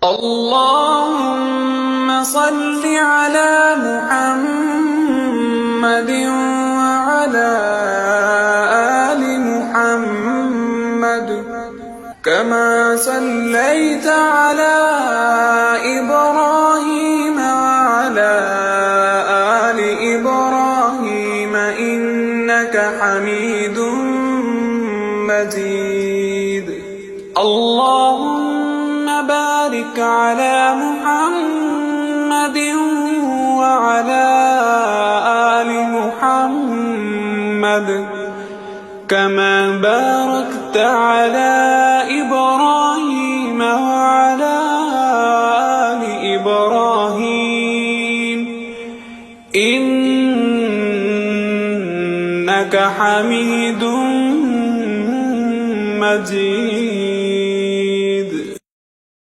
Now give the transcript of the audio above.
اللهم صل على محمد وعلى آل محمد كما صليت على إبراهيم وعلى آل إبراهيم إنك حميد مجيد. اللهم بارك على محمد وعلى آل محمد كما باركت على إبراهيم وعلى آل إبراهيم إنك حميد مجيد.